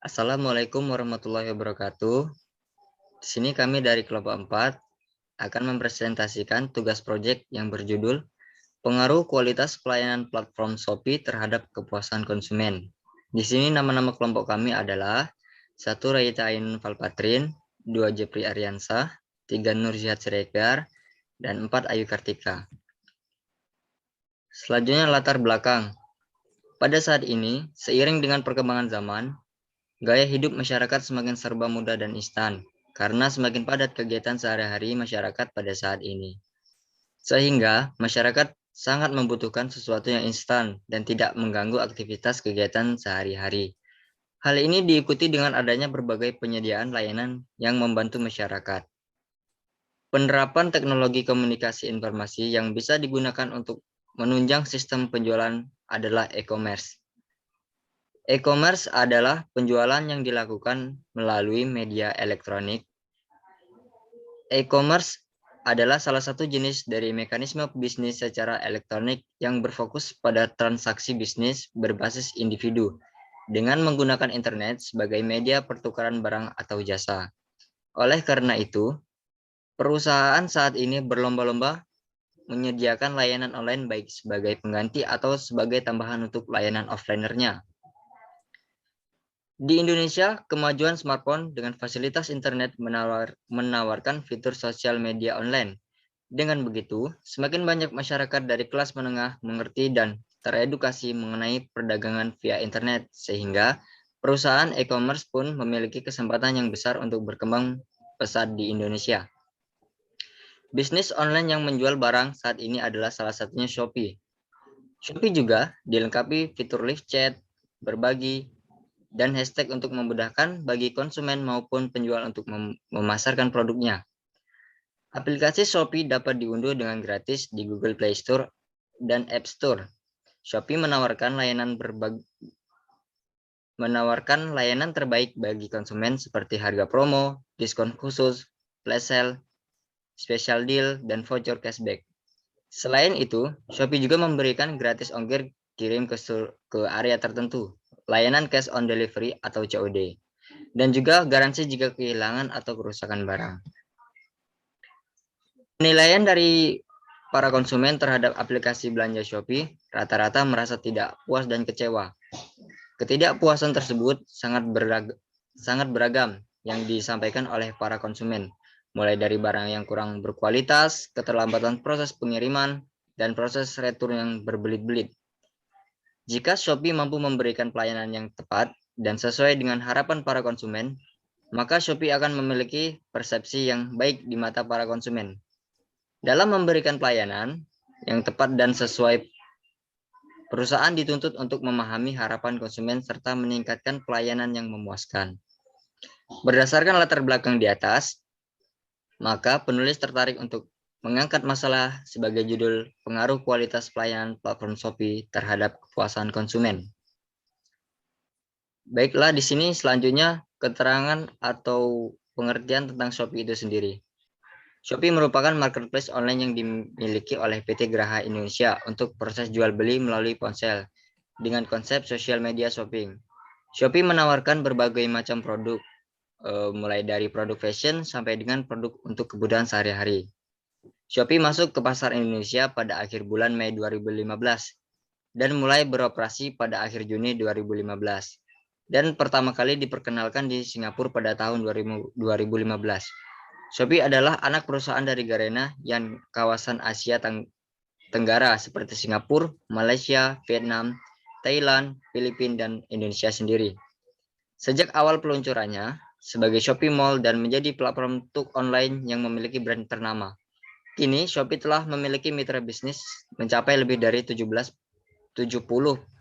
Assalamualaikum warahmatullahi wabarakatuh. Di sini kami dari kelompok 4 akan mempresentasikan tugas proyek yang berjudul Pengaruh Kualitas Pelayanan Platform Shopee terhadap Kepuasan Konsumen. Di sini nama-nama kelompok kami adalah 1. Rayita Ainun Valpatrin, 2. Jepri Aryansah, 3. Nurzihat Siregar, dan 4. Ayu Kartika. Selanjutnya latar belakang. Pada saat ini, seiring dengan perkembangan zaman, gaya hidup masyarakat semakin serba mudah dan instan, karena semakin padat kegiatan sehari-hari masyarakat pada saat ini. Sehingga masyarakat sangat membutuhkan sesuatu yang instan dan tidak mengganggu aktivitas kegiatan sehari-hari. Hal ini diikuti dengan adanya berbagai penyediaan layanan yang membantu masyarakat. Penerapan teknologi komunikasi informasi yang bisa digunakan untuk menunjang sistem penjualan adalah e-commerce. E-commerce adalah penjualan yang dilakukan melalui media elektronik. E-commerce adalah salah satu jenis dari mekanisme bisnis secara elektronik yang berfokus pada transaksi bisnis berbasis individu dengan menggunakan internet sebagai media pertukaran barang atau jasa. Oleh karena itu, perusahaan saat ini berlomba-lomba menyediakan layanan online baik sebagai pengganti atau sebagai tambahan untuk layanan offline-nya. Di Indonesia, kemajuan smartphone dengan fasilitas internet menawarkan fitur sosial media online. Dengan begitu, semakin banyak masyarakat dari kelas menengah mengerti dan teredukasi mengenai perdagangan via internet, sehingga perusahaan e-commerce pun memiliki kesempatan yang besar untuk berkembang pesat di Indonesia. Bisnis online yang menjual barang saat ini adalah salah satunya Shopee. Shopee juga dilengkapi fitur live chat, berbagi, dan hashtag untuk memudahkan bagi konsumen maupun penjual untuk memasarkan produknya. Aplikasi Shopee dapat diunduh dengan gratis di Google Play Store dan App Store. Shopee menawarkan layanan terbaik bagi konsumen seperti harga promo, diskon khusus, flash sale, special deal, dan voucher cashback. Selain itu, Shopee juga memberikan gratis ongkir kirim ke area tertentu, layanan cash on delivery atau COD, dan juga garansi jika kehilangan atau kerusakan barang. Penilaian dari para konsumen terhadap aplikasi belanja Shopee rata-rata merasa tidak puas dan kecewa. Ketidakpuasan tersebut sangat beragam yang disampaikan oleh para konsumen, mulai dari barang yang kurang berkualitas, keterlambatan proses pengiriman, dan proses retur yang berbelit-belit. Jika Shopee mampu memberikan pelayanan yang tepat dan sesuai dengan harapan para konsumen, maka Shopee akan memiliki persepsi yang baik di mata para konsumen. Dalam memberikan pelayanan yang tepat dan sesuai, perusahaan dituntut untuk memahami harapan konsumen serta meningkatkan pelayanan yang memuaskan. Berdasarkan latar belakang di atas, maka penulis tertarik untuk mengangkat masalah sebagai judul Pengaruh Kualitas Pelayanan Platform Shopee terhadap Kepuasan Konsumen. Baiklah, di sini selanjutnya keterangan atau pengertian tentang Shopee itu sendiri. Shopee merupakan marketplace online yang dimiliki oleh PT Graha Indonesia untuk proses jual beli melalui ponsel dengan konsep social media shopping. Shopee menawarkan berbagai macam produk, mulai dari produk fashion sampai dengan produk untuk kebutuhan sehari-hari. Shopee masuk ke pasar Indonesia pada akhir bulan Mei 2015 dan mulai beroperasi pada akhir Juni 2015. Dan pertama kali diperkenalkan di Singapura pada tahun 2015. Shopee adalah anak perusahaan dari Garena yang kawasan Asia Tenggara seperti Singapura, Malaysia, Vietnam, Thailand, Filipina, dan Indonesia sendiri. Sejak awal peluncurannya sebagai Shopee Mall dan menjadi platform tuk online yang memiliki brand ternama. Kini Shopee telah memiliki mitra bisnis mencapai lebih dari 70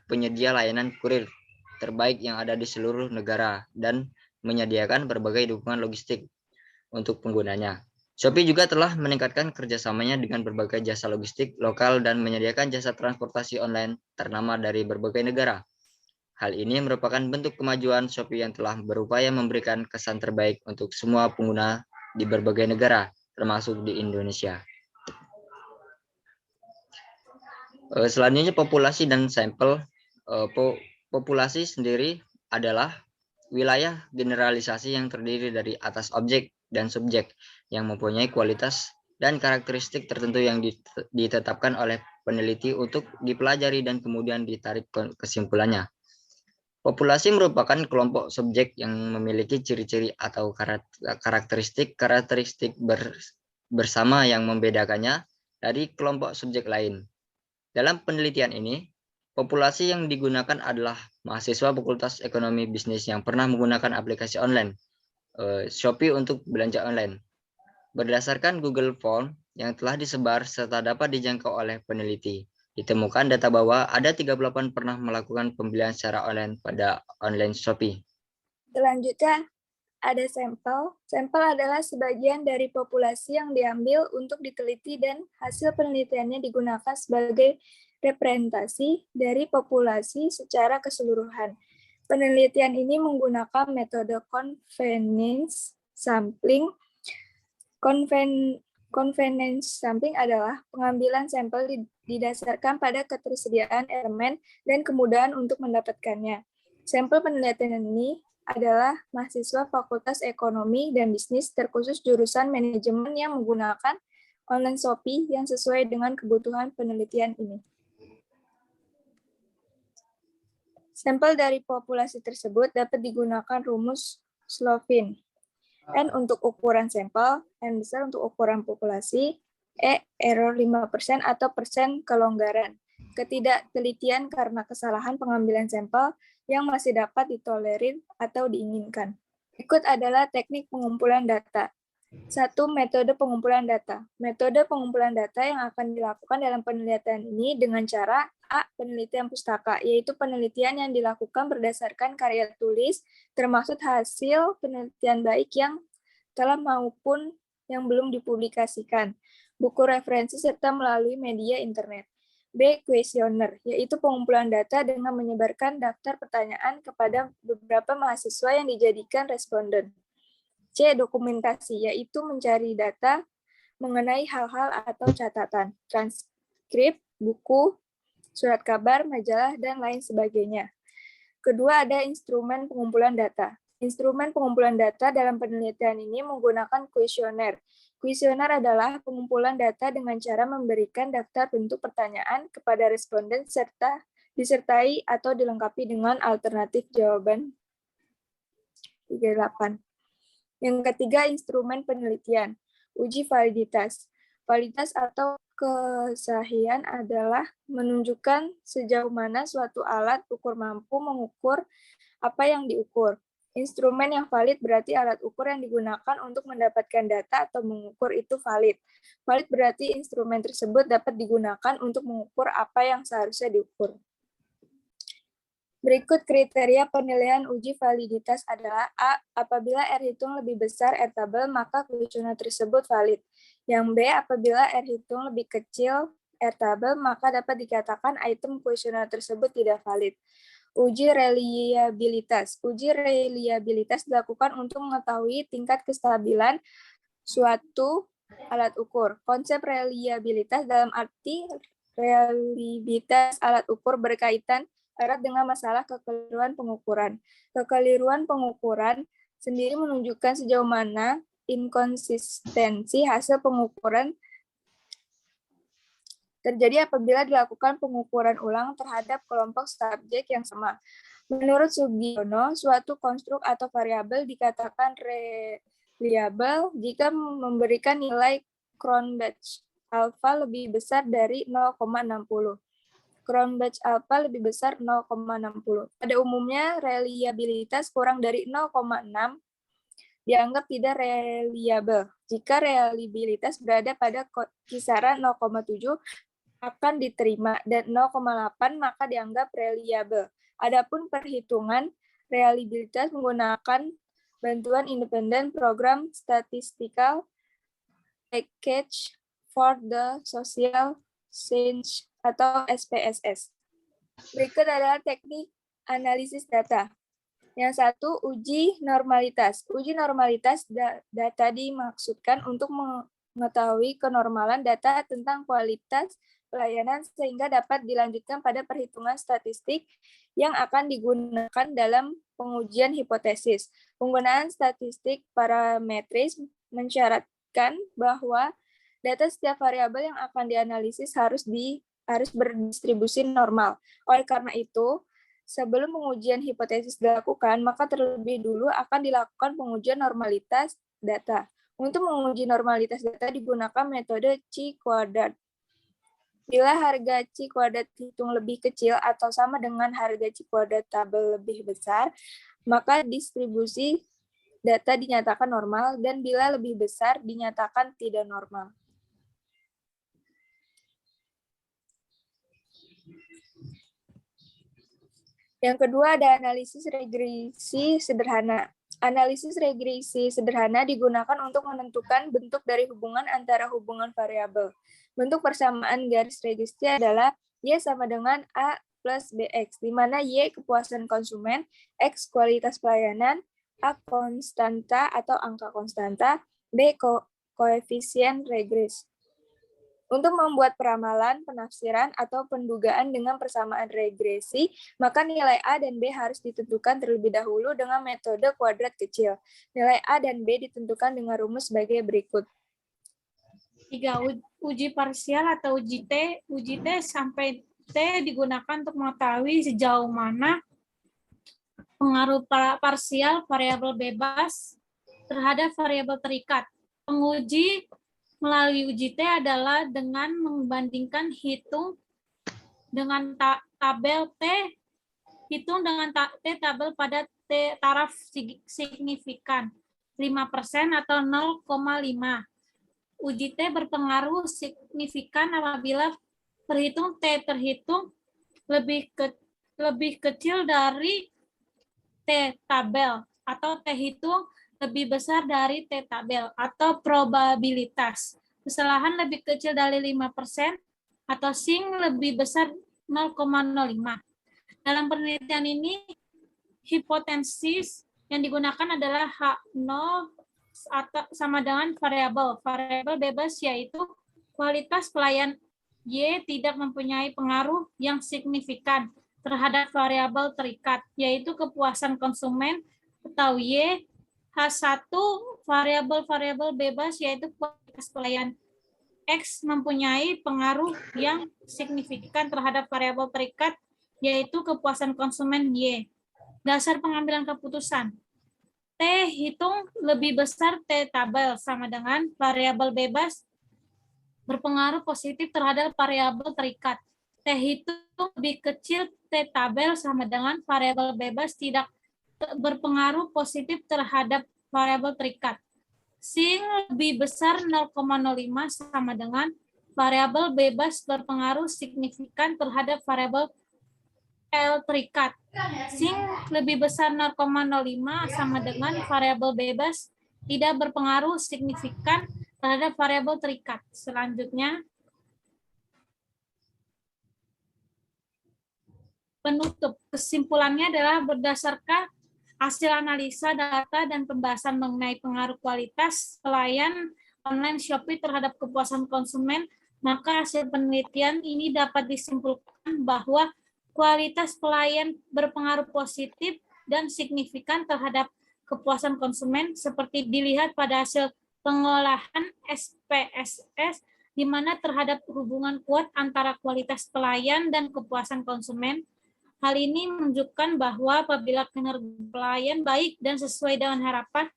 penyedia layanan kurir terbaik yang ada di seluruh negara dan menyediakan berbagai dukungan logistik untuk penggunanya. Shopee juga telah meningkatkan kerjasamanya dengan berbagai jasa logistik lokal dan menyediakan jasa transportasi online ternama dari berbagai negara. Hal ini merupakan bentuk kemajuan Shopee yang telah berupaya memberikan kesan terbaik untuk semua pengguna di berbagai negara, termasuk di Indonesia. Selanjutnya populasi dan sampel. Populasi sendiri adalah wilayah generalisasi yang terdiri dari atas objek dan subjek yang mempunyai kualitas dan karakteristik tertentu yang ditetapkan oleh peneliti untuk dipelajari dan kemudian ditarik kesimpulannya. Populasi merupakan kelompok subjek yang memiliki ciri-ciri atau karakteristik bersama yang membedakannya dari kelompok subjek lain. Dalam penelitian ini, populasi yang digunakan adalah mahasiswa Fakultas Ekonomi Bisnis yang pernah menggunakan aplikasi online, Shopee untuk belanja online. Berdasarkan Google Form yang telah disebar serta dapat dijangkau oleh peneliti, ditemukan data bahwa ada 38 pernah melakukan pembelian secara online pada online Shopee. Selanjutnya, ada sampel. Sampel adalah sebagian dari populasi yang diambil untuk diteliti dan hasil penelitiannya digunakan sebagai representasi dari populasi secara keseluruhan. Penelitian ini menggunakan metode convenience sampling. Convenience sampling adalah pengambilan sampel didasarkan pada ketersediaan elemen dan kemudahan untuk mendapatkannya. Sampel penelitian ini adalah mahasiswa Fakultas Ekonomi dan Bisnis terkhusus jurusan manajemen yang menggunakan online Shopee yang sesuai dengan kebutuhan penelitian ini. Sampel dari populasi tersebut dapat digunakan rumus Slovin. N untuk ukuran sampel, N besar untuk ukuran populasi, E error 5% atau persen kelonggaran. Ketidaktelitian karena kesalahan pengambilan sampel yang masih dapat ditolerir atau diinginkan. Berikut adalah teknik pengumpulan data. 1. Metode pengumpulan data. Metode pengumpulan data yang akan dilakukan dalam penelitian ini dengan cara A. Penelitian pustaka, yaitu penelitian yang dilakukan berdasarkan karya tulis, termasuk hasil penelitian baik yang telah maupun yang belum dipublikasikan, buku referensi, serta melalui media internet. B. Kuesioner, yaitu pengumpulan data dengan menyebarkan daftar pertanyaan kepada beberapa mahasiswa yang dijadikan responden. C. Dokumentasi, yaitu mencari data mengenai hal-hal atau catatan, transkrip, buku, surat kabar, majalah, dan lain sebagainya. Kedua, ada instrumen pengumpulan data. Instrumen pengumpulan data dalam penelitian ini menggunakan kuesioner. Kuesioner adalah pengumpulan data dengan cara memberikan daftar bentuk pertanyaan kepada responden serta disertai atau dilengkapi dengan alternatif jawaban 38. Yang ketiga, instrumen penelitian. Uji validitas. Validitas atau kesahihan adalah menunjukkan sejauh mana suatu alat ukur mampu mengukur apa yang diukur. Instrumen yang valid berarti alat ukur yang digunakan untuk mendapatkan data atau mengukur itu valid. Valid berarti instrumen tersebut dapat digunakan untuk mengukur apa yang seharusnya diukur. Berikut kriteria penilaian uji validitas adalah A. Apabila R hitung lebih besar R tabel, maka kuesioner tersebut valid. Yang B. Apabila R hitung lebih kecil R tabel, maka dapat dikatakan item kuesioner tersebut tidak valid. Uji reliabilitas. Uji reliabilitas dilakukan untuk mengetahui tingkat kestabilan suatu alat ukur. Konsep reliabilitas dalam arti reliabilitas alat ukur berkaitan erat dengan masalah kekeliruan pengukuran. Kekeliruan pengukuran sendiri menunjukkan sejauh mana inkonsistensi hasil pengukuran terjadi apabila dilakukan pengukuran ulang terhadap kelompok subjek yang sama. Menurut Sugiono, suatu konstruk atau variabel dikatakan reliable jika memberikan nilai Cronbach alpha lebih besar dari 0,60. Cronbach alpha lebih besar 0,60. Pada umumnya, reliabilitas kurang dari 0,6 dianggap tidak reliable. Jika reliabilitas berada pada kisaran 0,7 akan diterima dan 0,8 maka dianggap reliable. Adapun perhitungan reliabilitas menggunakan bantuan independen program statistical package for the social science atau SPSS. Berikut adalah teknik analisis data. Yang satu, uji normalitas. Uji normalitas data dimaksudkan untuk mengetahui kenormalan data tentang kualitas pelayanan sehingga dapat dilanjutkan pada perhitungan statistik yang akan digunakan dalam pengujian hipotesis. Penggunaan statistik parametris mensyaratkan bahwa data setiap variabel yang akan dianalisis harus berdistribusi normal. Oleh karena itu, sebelum pengujian hipotesis dilakukan, maka terlebih dulu akan dilakukan pengujian normalitas data. Untuk menguji normalitas data digunakan metode Chi-kuadrat. Bila harga Chi-kuadrat hitung lebih kecil atau sama dengan harga Chi-kuadrat tabel lebih besar, maka distribusi data dinyatakan normal, dan bila lebih besar dinyatakan tidak normal. Yang kedua ada analisis regresi sederhana. Analisis regresi sederhana digunakan untuk menentukan bentuk dari hubungan antara hubungan variabel. Bentuk persamaan garis regresi adalah Y sama dengan A plus BX, di mana Y kepuasan konsumen, X kualitas pelayanan, A konstanta atau angka konstanta, B koefisien regres. Untuk membuat peramalan, penafsiran, atau pendugaan dengan persamaan regresi, maka nilai A dan B harus ditentukan terlebih dahulu dengan metode kuadrat kecil. Nilai A dan B ditentukan dengan rumus sebagai berikut. 3. Uji parsial atau uji T. Uji T sampai T digunakan untuk mengetahui sejauh mana pengaruh parsial variabel bebas terhadap variabel terikat. Penguji melalui uji T adalah dengan membandingkan hitung dengan tabel T, hitung dengan T tabel pada T taraf signifikan 5% atau 0,5. Uji T berpengaruh signifikan apabila perhitung T terhitung lebih kecil dari T tabel atau T hitung lebih besar dari T tabel atau probabilitas. Kesalahan lebih kecil dari 5% atau SING lebih besar 0,05. Dalam penelitian ini, hipotesis yang digunakan adalah H0 atau sama dengan variabel. Variabel bebas yaitu kualitas pelayan Y tidak mempunyai pengaruh yang signifikan terhadap variabel terikat, yaitu kepuasan konsumen atau Y. H1 variabel-variabel bebas yaitu kualitas pelayan X mempunyai pengaruh yang signifikan terhadap variabel terikat yaitu kepuasan konsumen Y. Dasar pengambilan keputusan. T hitung lebih besar T tabel sama dengan variabel bebas berpengaruh positif terhadap variabel terikat. T hitung lebih kecil T tabel sama dengan variabel bebas tidak berpengaruh positif terhadap variabel terikat. SING lebih besar 0,05 sama dengan variabel bebas berpengaruh signifikan terhadap variabel L terikat. SING lebih besar 0,05 sama dengan variabel bebas tidak berpengaruh signifikan terhadap variabel terikat. Selanjutnya, penutup. Kesimpulannya adalah berdasarkan hasil analisa data dan pembahasan mengenai pengaruh kualitas pelayan online Shopee terhadap kepuasan konsumen, maka hasil penelitian ini dapat disimpulkan bahwa kualitas pelayan berpengaruh positif dan signifikan terhadap kepuasan konsumen seperti dilihat pada hasil pengolahan SPSS di mana terhadap hubungan kuat antara kualitas pelayan dan kepuasan konsumen. Hal ini menunjukkan bahwa apabila kinerja pelayan baik dan sesuai dengan harapan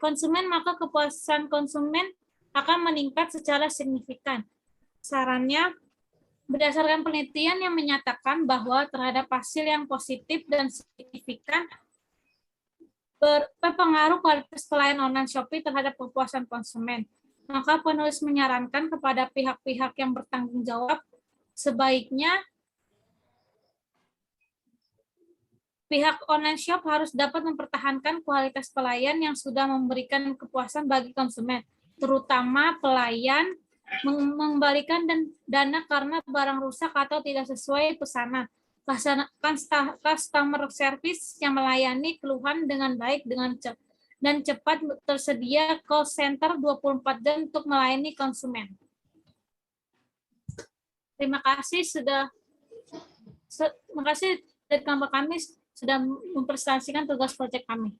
konsumen, maka kepuasan konsumen akan meningkat secara signifikan. Sarannya, berdasarkan penelitian yang menyatakan bahwa terhadap hasil yang positif dan signifikan berpengaruh kualitas pelayan online Shopee terhadap kepuasan konsumen, maka penulis menyarankan kepada pihak-pihak yang bertanggung jawab sebaiknya pihak online shop harus dapat mempertahankan kualitas pelayan yang sudah memberikan kepuasan bagi konsumen, terutama pelayan mengembalikan dana karena barang rusak atau tidak sesuai pesanan. Customer service yang melayani keluhan dengan baik dan cepat, tersedia call center 24 jam untuk melayani konsumen. Terima kasih terima kasih dari kelompok kami sudah mempresentasikan tugas proyek kami.